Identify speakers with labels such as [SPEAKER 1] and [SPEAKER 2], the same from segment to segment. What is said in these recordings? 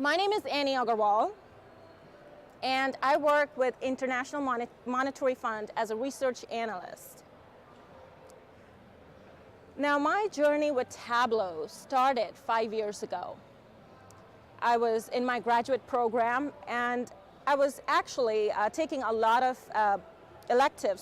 [SPEAKER 1] My name is Annie Agarwal, and I work with International Monetary Fund as a research analyst. Now, my journey with Tableau started 5 years ago. I was in my graduate program, and I was actually taking a lot of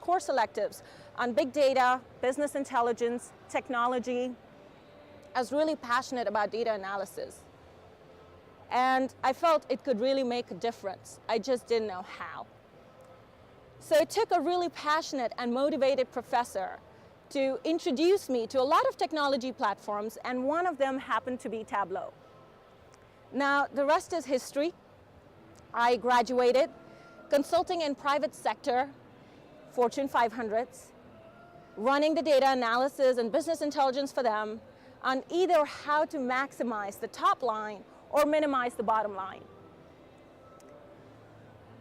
[SPEAKER 1] course electives on big data, business intelligence, technology. I was really passionate about data analysis. And I felt it could really make a difference. I just didn't know how. So it took a really passionate and motivated professor to introduce me to a lot of technology platforms, and one of them happened to be Tableau. Now, the rest is history. I graduated consulting in private sector, Fortune 500s, running the data analysis and business intelligence for them on either how to maximize the top line or minimize the bottom line.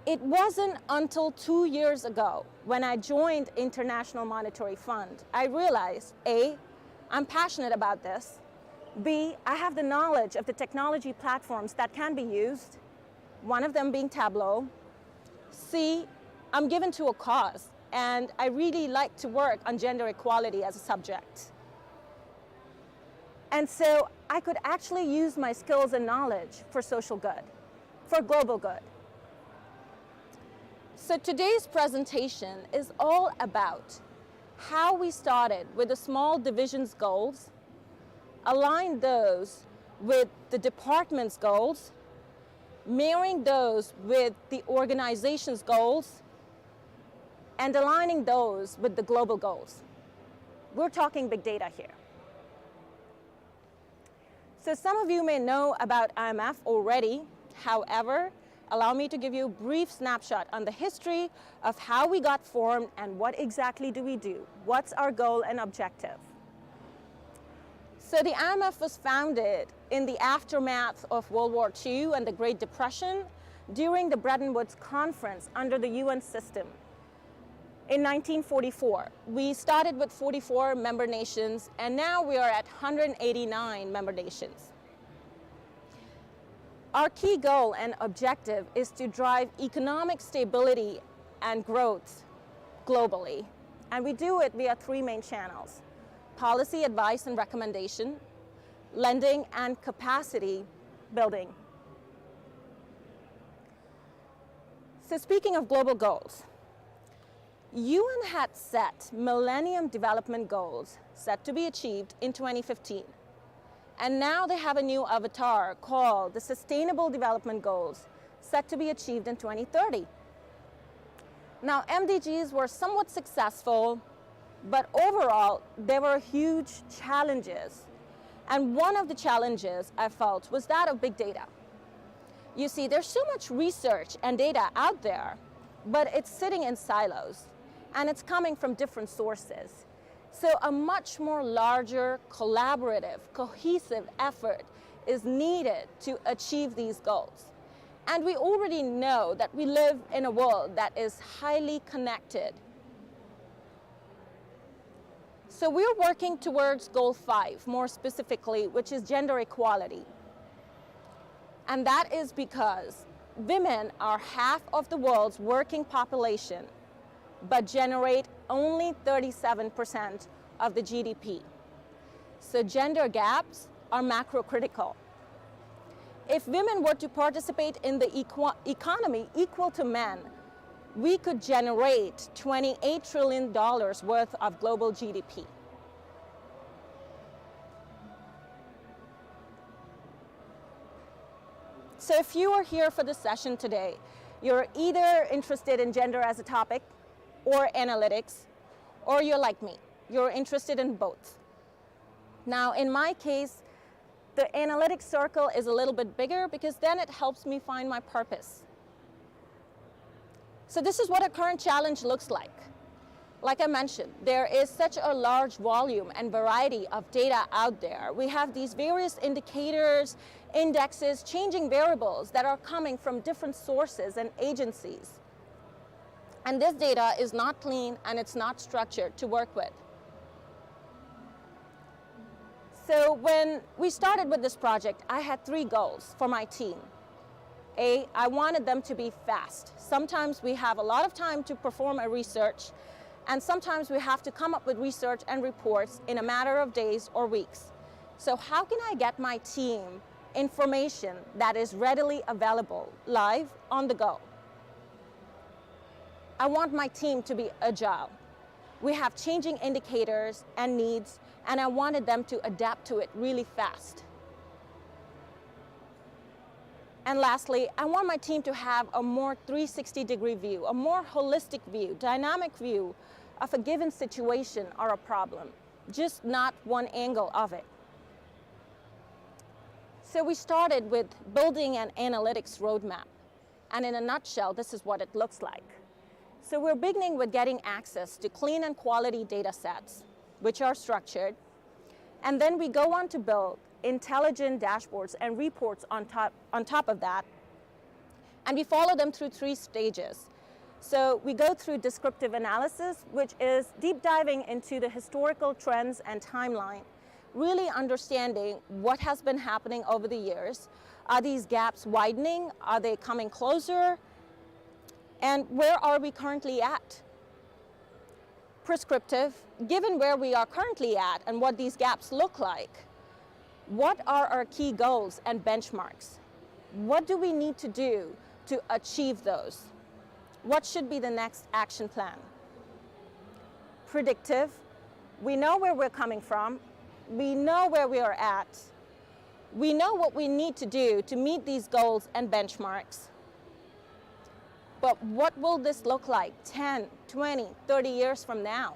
[SPEAKER 1] It wasn't until 2 years ago when I joined International Monetary Fund, I realized, A, I'm passionate about this, B, I have the knowledge of the technology platforms that can be used, one of them being Tableau, C, I'm given to a cause, and I really like to work on gender equality as a subject. And so I could actually use my skills and knowledge for social good, for global good. So today's presentation is all about how we started with the small division's goals, aligned those with the department's goals, marrying those with the organization's goals, and aligning those with the global goals. We're talking big data here. So some of you may know about IMF already. However, allow me to give you a brief snapshot on the history of how we got formed and what exactly do we do. What's our goal and objective? So the IMF was founded in the aftermath of World War II and the Great Depression during the Bretton Woods Conference under the UN system. In 1944, we started with 44 member nations, and now we are at 189 member nations. Our key goal and objective is to drive economic stability and growth globally, and we do it via three main channels: policy, advice, and recommendation, lending, and capacity building. So speaking of global goals, UN had set Millennium Development Goals set to be achieved in 2015. And now they have a new avatar called the Sustainable Development Goals set to be achieved in 2030. Now, MDGs were somewhat successful, but overall, there were huge challenges. And one of the challenges I felt was that of big data. You see, there's so much research and data out there, but it's sitting in silos, and it's coming from different sources. So a much more larger, collaborative, cohesive effort is needed to achieve these goals. And we already know that we live in a world that is highly connected. So we're working towards goal 5, more specifically, which is gender equality. And that is because women are half of the world's working population, but generate only 37% of the GDP. So gender gaps are macrocritical. If women were to participate in the economy equal to men, we could generate $28 trillion worth of global GDP. So if you are here for the session today, you're either interested in gender as a topic, or analytics, or you're like me, you're interested in both. Now, in my case, the analytics circle is a little bit bigger because then it helps me find my purpose. So this is what a current challenge looks like. Like I mentioned, there is such a large volume and variety of data out there. We have these various indicators, indexes, changing variables that are coming from different sources and agencies. And this data is not clean and it's not structured to work with. So when we started with this project, I had 3 goals for my team. I wanted them to be fast. Sometimes we have a lot of time to perform a research, and sometimes we have to come up with research and reports in a matter of days or weeks. So how can I get my team information that is readily available, live, on the go? I want my team to be agile. We have changing indicators and needs, and I wanted them to adapt to it really fast. And lastly, I want my team to have a more 360-degree view, a more holistic view, dynamic view of a given situation or a problem, just not one angle of it. So we started with building an analytics roadmap. And in a nutshell, this is what it looks like. So we're beginning with getting access to clean and quality data sets, which are structured. And then we go on to build intelligent dashboards and reports on top of that. And we follow them through 3 stages. So we go through descriptive analysis, which is deep diving into the historical trends and timeline, really understanding what has been happening over the years. Are these gaps widening? Are they coming closer? And where are we currently at? Prescriptive, given where we are currently at and what these gaps look like, what are our key goals and benchmarks? What do we need to do to achieve those? What should be the next action plan? Predictive, we know where we're coming from, we know where we are at, we know what we need to do to meet these goals and benchmarks. But what will this look like 10, 20, 30 years from now?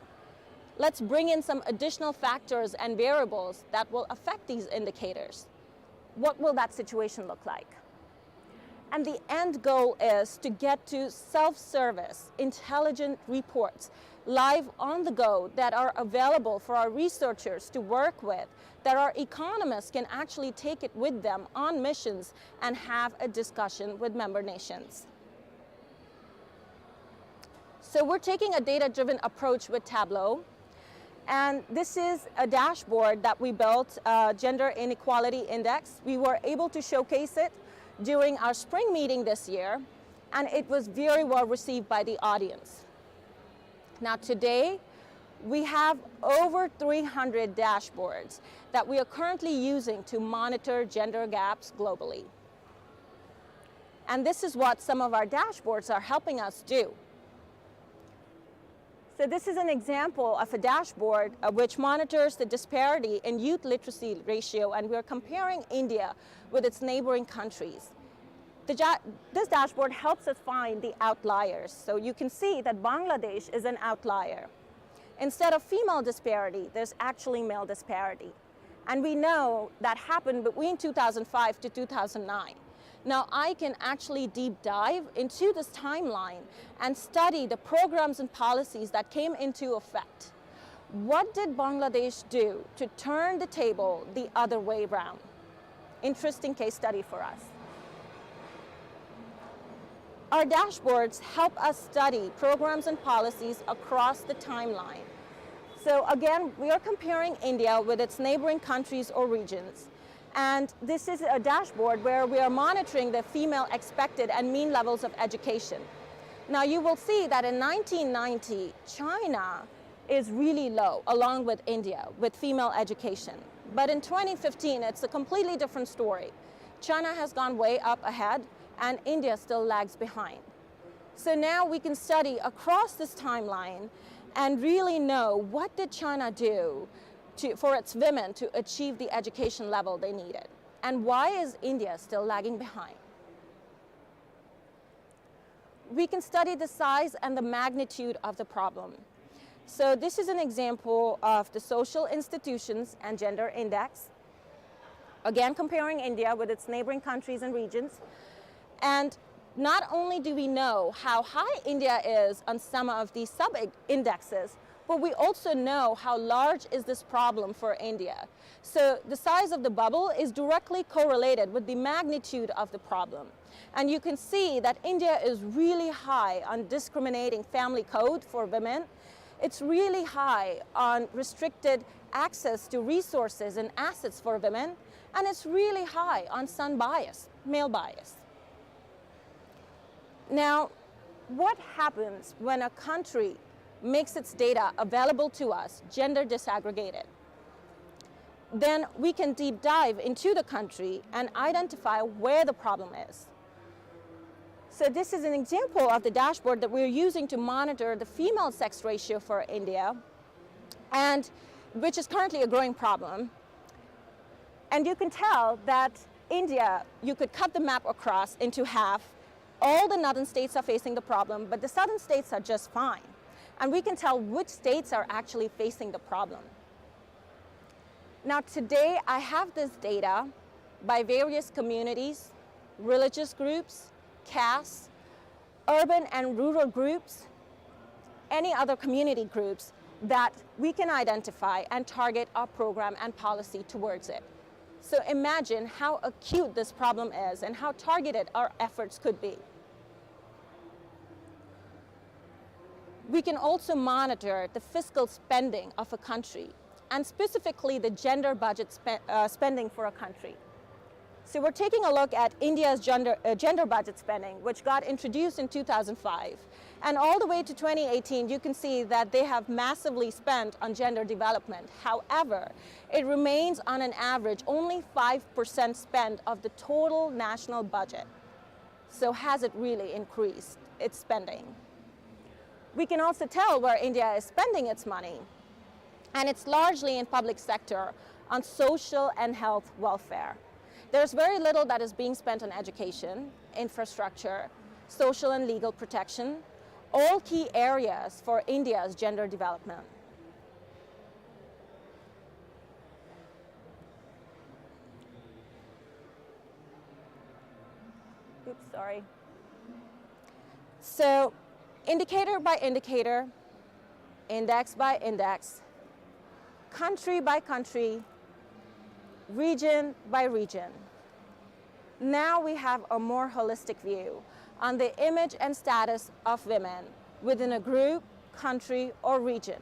[SPEAKER 1] Let's bring in some additional factors and variables that will affect these indicators. What will that situation look like? And the end goal is to get to self-service, intelligent reports, live on the go, that are available for our researchers to work with, that our economists can actually take it with them on missions and have a discussion with member nations. So we're taking a data-driven approach with Tableau. And this is a dashboard that we built, Gender Inequality Index. We were able to showcase it during our spring meeting this year, and it was very well received by the audience. Now today, we have over 300 dashboards that we are currently using to monitor gender gaps globally. And this is what some of our dashboards are helping us do. So this is an example of a dashboard which monitors the disparity in youth literacy ratio, and we're comparing India with its neighboring countries. This dashboard helps us find the outliers. So you can see that Bangladesh is an outlier. Instead of female disparity, there's actually male disparity. And we know that happened between 2005 to 2009. Now I can actually deep dive into this timeline and study the programs and policies that came into effect. What did Bangladesh do to turn the table the other way around? Interesting case study for us. Our dashboards help us study programs and policies across the timeline. So again, we are comparing India with its neighboring countries or regions. And this is a dashboard where we are monitoring the female expected and mean levels of education. Now you will see that in 1990, China is really low, along with India, with female education. But in 2015, it's a completely different story. China has gone way up ahead, and India still lags behind. So now we can study across this timeline and really know, what did China do for its women to achieve the education level they needed? And why is India still lagging behind? We can study the size and the magnitude of the problem. So this is an example of the social institutions and gender index. Again, comparing India with its neighboring countries and regions. And not only do we know how high India is on some of these sub-indexes, but we also know how large is this problem for India. So the size of the bubble is directly correlated with the magnitude of the problem. And you can see that India is really high on discriminating family code for women. It's really high on restricted access to resources and assets for women. And it's really high on son bias, male bias. Now, what happens when a country makes its data available to us, gender disaggregated? Then we can deep dive into the country and identify where the problem is. So this is an example of the dashboard that we're using to monitor the female sex ratio for India, and which is currently a growing problem. And you can tell that India, you could cut the map across into half. All the northern states are facing the problem, but the southern states are just fine. And we can tell which states are actually facing the problem. Now today, I have this data by various communities, religious groups, castes, urban and rural groups, any other community groups that we can identify and target our program and policy towards it. So imagine how acute this problem is and how targeted our efforts could be. We can also monitor the fiscal spending of a country, and specifically the gender budget spending for a country. So we're taking a look at India's gender budget spending, which got introduced in 2005. And all the way to 2018, you can see that they have massively spent on gender development. However, it remains on an average only 5% spent of the total national budget. So has it really increased its spending? We can also tell where India is spending its money. And it's largely in public sector on social and health welfare. There's very little that is being spent on education, infrastructure, social and legal protection, all key areas for India's gender development. Oops, sorry. So, indicator by indicator, index by index, country by country, region by region. Now we have a more holistic view on the image and status of women within a group, country, or region.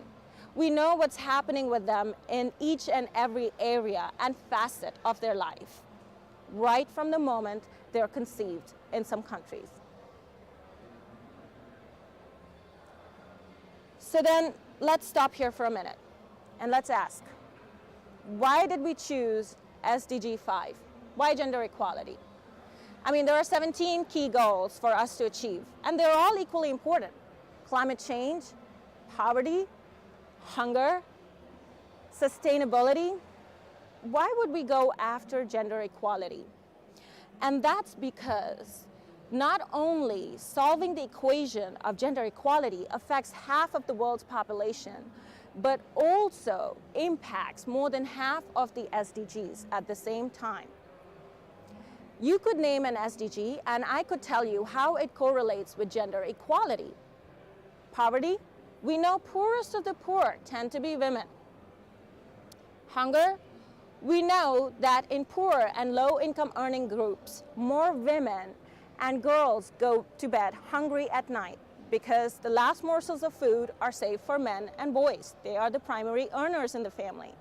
[SPEAKER 1] We know what's happening with them in each and every area and facet of their life, right from the moment they're conceived in some countries. So then let's stop here for a minute and let's ask, why did we choose SDG 5? Why gender equality? I mean, there are 17 key goals for us to achieve, and they're all equally important. Climate change, poverty, hunger, sustainability. Why would we go after gender equality? And that's because not only solving the equation of gender equality affects half of the world's population, but also impacts more than half of the SDGs at the same time. You could name an SDG and I could tell you how it correlates with gender equality. Poverty, we know poorest of the poor tend to be women. Hunger, we know that in poor and low income earning groups, more women and girls go to bed hungry at night, because the last morsels of food are saved for men and boys. They are the primary earners in the family.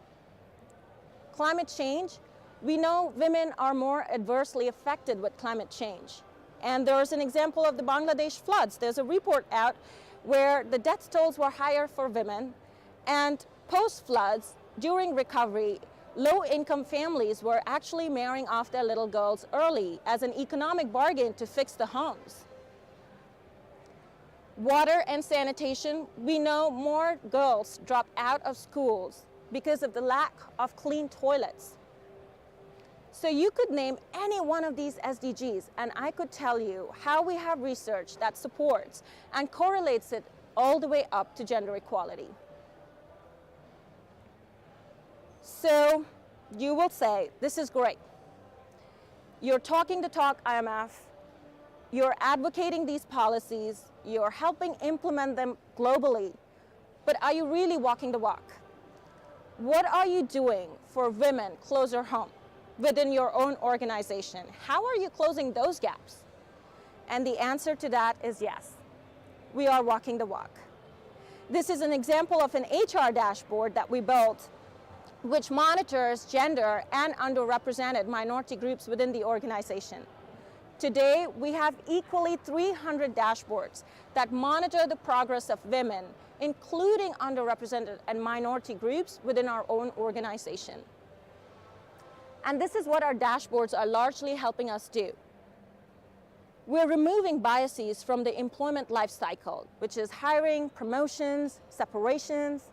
[SPEAKER 1] Climate change, we know women are more adversely affected with climate change. And there's an example of the Bangladesh floods. There's a report out where the death tolls were higher for women, and post-floods, during recovery, low-income families were actually marrying off their little girls early as an economic bargain to fix the homes. Water and sanitation, we know more girls drop out of schools because of the lack of clean toilets. So you could name any one of these SDGs and I could tell you how we have research that supports and correlates it all the way up to gender equality. So you will say, this is great. You're talking the talk, IMF. You're advocating these policies. You're helping implement them globally. But are you really walking the walk? What are you doing for women closer home within your own organization? How are you closing those gaps? And the answer to that is yes. We are walking the walk. This is an example of an HR dashboard that we built, which monitors gender and underrepresented minority groups within the organization. Today, we have equally 300 dashboards that monitor the progress of women, including underrepresented and minority groups within our own organization. And this is what our dashboards are largely helping us do. We're removing biases from the employment life cycle, which is hiring, promotions, separations.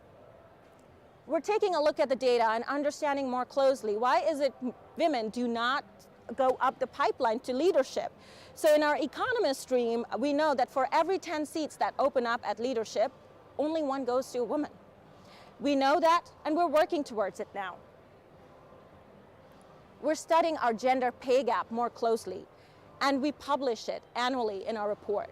[SPEAKER 1] We're taking a look at the data and understanding more closely why is it women do not go up the pipeline to leadership. So in our economist stream, we know that for every 10 seats that open up at leadership, only one goes to a woman. We know that, and we're working towards it now. We're studying our gender pay gap more closely, and we publish it annually in our report.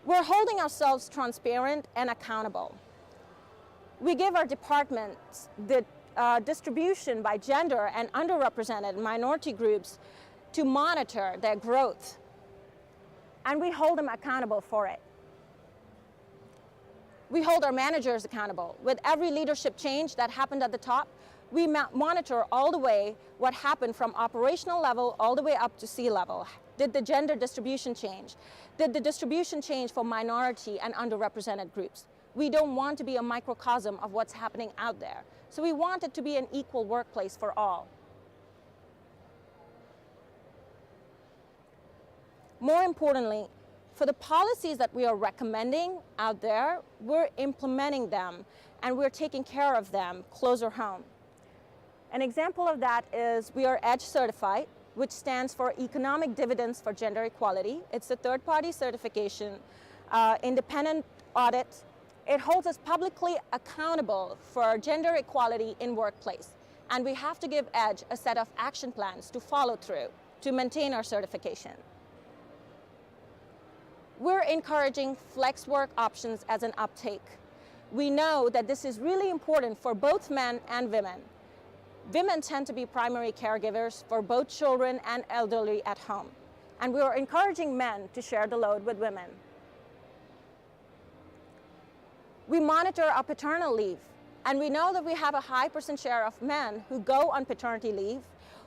[SPEAKER 1] We're holding ourselves transparent and accountable. We give our departments the distribution by gender and underrepresented minority groups to monitor their growth, and we hold them accountable for it. We hold our managers accountable. With every leadership change that happened at the top, we monitor all the way what happened from operational level all the way up to C-level. Did the gender distribution change? Did the distribution change for minority and underrepresented groups? We don't want to be a microcosm of what's happening out there. So we want it to be an equal workplace for all. More importantly, for the policies that we are recommending out there, we're implementing them and we're taking care of them closer home. An example of that is we are EDGE certified, which stands for Economic Dividends for Gender Equality. It's a third-party certification, independent audit. It holds us publicly accountable for gender equality in workplace. And we have to give EDGE a set of action plans to follow through to maintain our certification. We're encouraging flex work options as an uptake. We know that this is really important for both men and women. Women tend to be primary caregivers for both children and elderly at home. And we are encouraging men to share the load with women. We monitor our paternal leave, and we know that we have a high % share of men who go on paternity leave.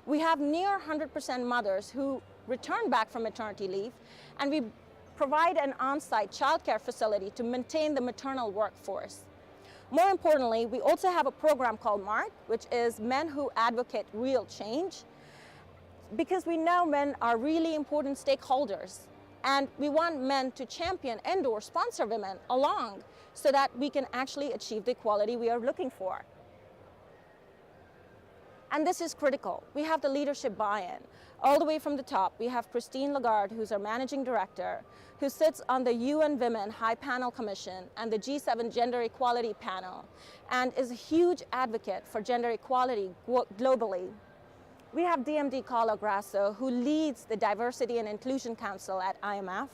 [SPEAKER 1] We have near 100% mothers who return back from maternity leave, and we provide an on-site childcare facility to maintain the maternal workforce. More importantly, we also have a program called MARK, which is Men Who Advocate Real Change, because we know men are really important stakeholders, and we want men to champion and/or sponsor women along so that we can actually achieve the equality we are looking for. And this is critical. We have the leadership buy-in. All the way from the top, we have Christine Lagarde, who's our managing director, who sits on the UN Women High Panel Commission and the G7 Gender Equality Panel, and is a huge advocate for gender equality globally. We have DMD Carla Grasso, who leads the Diversity and Inclusion Council at IMF,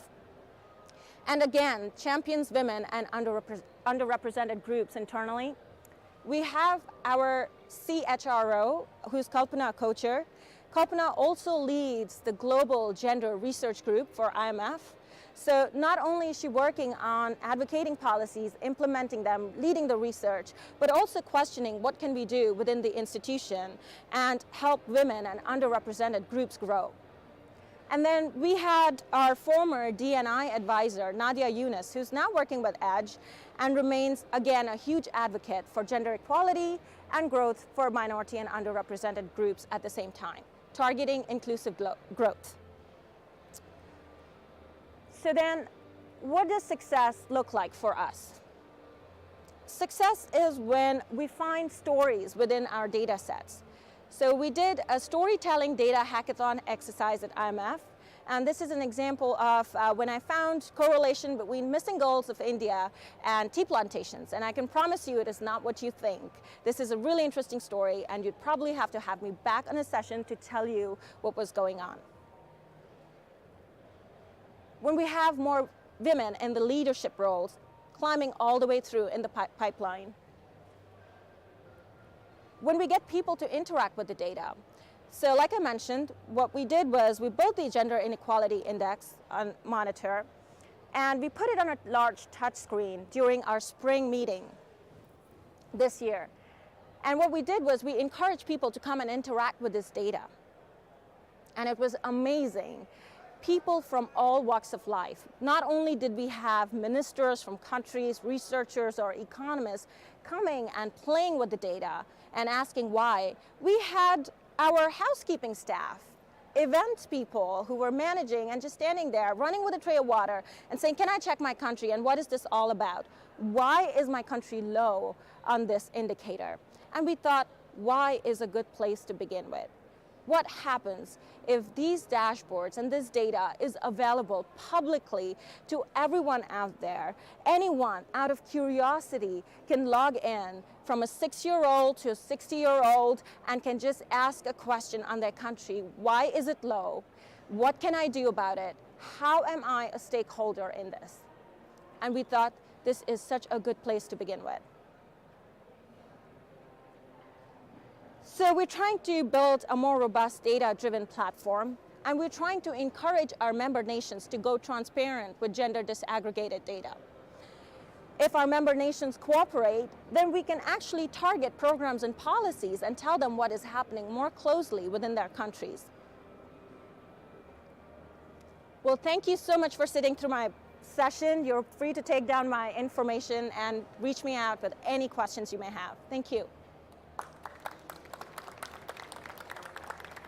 [SPEAKER 1] and again, champions women and underrepresented groups internally. We have our CHRO, who's Kalpana Kocher. Kalpana also leads the Global Gender Research Group for IMF. So not only is she working on advocating policies, implementing them, leading the research, but also questioning what can we do within the institution and help women and underrepresented groups grow. And then we had our former D&I advisor, Nadia Yunus, who's now working with EDGE and remains, again, a huge advocate for gender equality and growth for minority and underrepresented groups at the same time, targeting inclusive growth. So then, what does success look like for us? Success is when we find stories within our data sets. So we did a storytelling data hackathon exercise at IMF, and this is an example of when I found correlation between missing goals of India and tea plantations. And I can promise you it is not what you think. This is a really interesting story, and you'd probably have to have me back on a session to tell you what was going on. When we have more women in the leadership roles, climbing all the way through in the pipeline. When we get people to interact with the data. So like I mentioned, what we did was we built the Gender Inequality Index on Monitor, and we put it on a large touch screen during our spring meeting this year. And what we did was we encouraged people to come and interact with this data. And it was amazing. People from all walks of life. Not only did we have ministers from countries, researchers, or economists coming and playing with the data and asking why, we had our housekeeping staff, event people who were managing and just standing there, running with a tray of water and saying, can I check my country and what is this all about? Why is my country low on this indicator? And we thought, why is a good place to begin with? What happens if these dashboards and this data is available publicly to everyone out there? Anyone out of curiosity can log in, from a 6-year-old to a 60-year-old, and can just ask a question on their country. Why is it low? What can I do about it? How am I a stakeholder in this? And we thought this is such a good place to begin with. So we're trying to build a more robust data-driven platform, and we're trying to encourage our member nations to go transparent with gender disaggregated data. If our member nations cooperate, then we can actually target programs and policies and tell them what is happening more closely within their countries. Well, thank you so much for sitting through my session. You're free to take down my information and reach me out with any questions you may have. Thank you.